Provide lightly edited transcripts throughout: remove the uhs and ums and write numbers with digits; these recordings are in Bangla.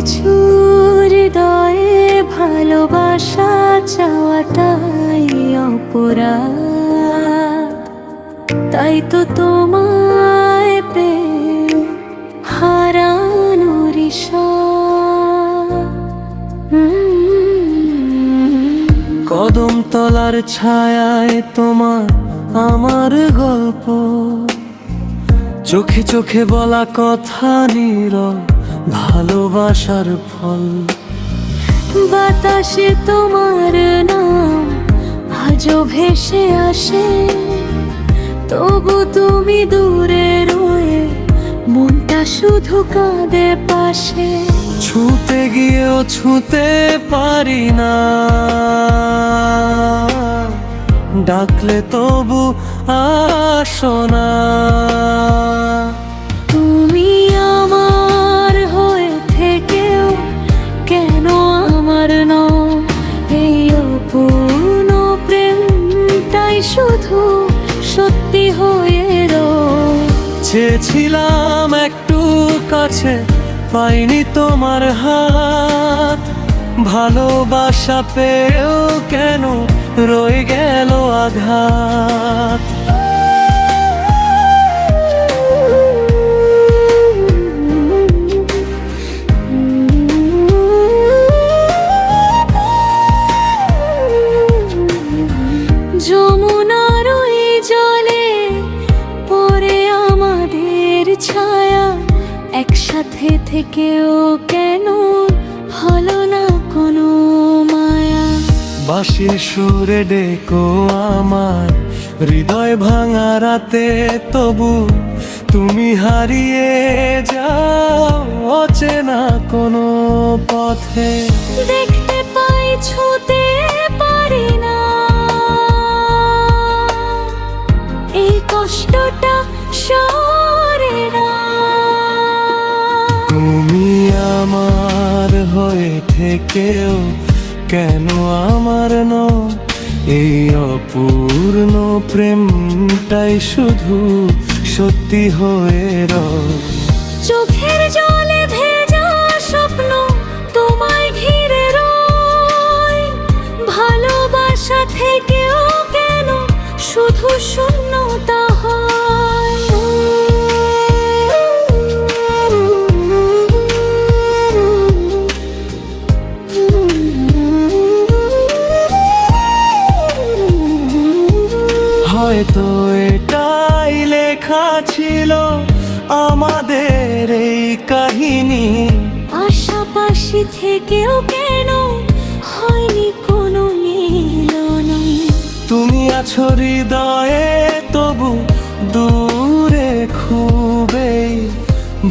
কিছু হৃদয়ে ভালোবাসা চাওয়াটাই অপরাধ। তাই তো তোমায় পেয়ে হারানোর ইশারা। কদম তলার ছায়ায় তোমার আমার গল্প, চোখে চোখে বলা কথা নীরব ভালোবাসার ফল। বাতাসে তোমার নাম আজও ভেসে আসে, তবু তুমি দূরে রয়ে মনটা শুধু কাঁদে পাশে। ছুঁতে গিয়েও ছুঁতে পারি না, ডাকলে তবু আসো না। তুমি আমার হয়ে থেকেও কেন আমার নও? এই অপূর্ণ প্রেমটাই শুধু সত্যি হয়ে রয়। চেয়েছিলাম একটু কাছে, পাইনি তোমার হাত। ভালোবাসা পেয়েও কেন রয়ে গেল আঘাত। যমুনার ওই জলে পড়ে আমাদের ছায়া, একসাথে থেকেও কেন হলো না কোনো মায়া? বাঁশির সুরে ডেকো আমার হৃদয় ভাঙা রাতে, তবু তুমি হারিয়ে যাও অচেনা কোনো পথে। দেখতে পাই ছুঁতে পারি না, এই কষ্টটা সরে না। তুমি আমার হয়ে থেকেও কেন আমার নও? এই অপূর্ণ প্রেমটাই শুধু সত্যি হয়ে রয়। চোখের জলে ভেজা স্বপ্ন তোমায় ঘিরে রয়, ভালোবাসা থেকেও কেন শুধু শূন্যতা হয়? হয়তো এটাই লেখা ছিল আমাদের এই কাহিনী। পাশাপাশি থেকেও কেন হয়নি কোনো মিলন? তুমি আছো হৃদয়ে তবু দূরে খুবেই,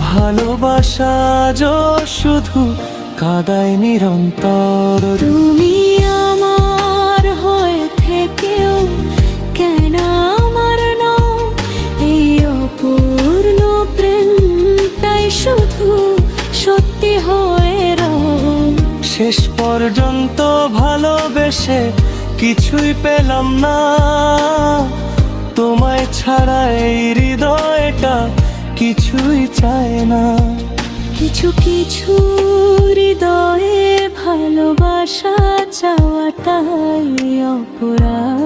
ভালোবাসা যো শুধু কাদায় নিরন্তর। তুমি আমার হয়ে থেকেও কেন আমার নও? এই অপূর্ণ প্রেমটাই শুধু সত্যি হয়ে রয়। শেষ পর্যন্ত ভালোবেসে কিছুই পেলাম না, তোমায় ছাড়া এই হৃদয়টা কিছুই চায় না। কিছু কিছু হৃদয়ে ভালোবাসা চাওয়াটাই অপরাধ।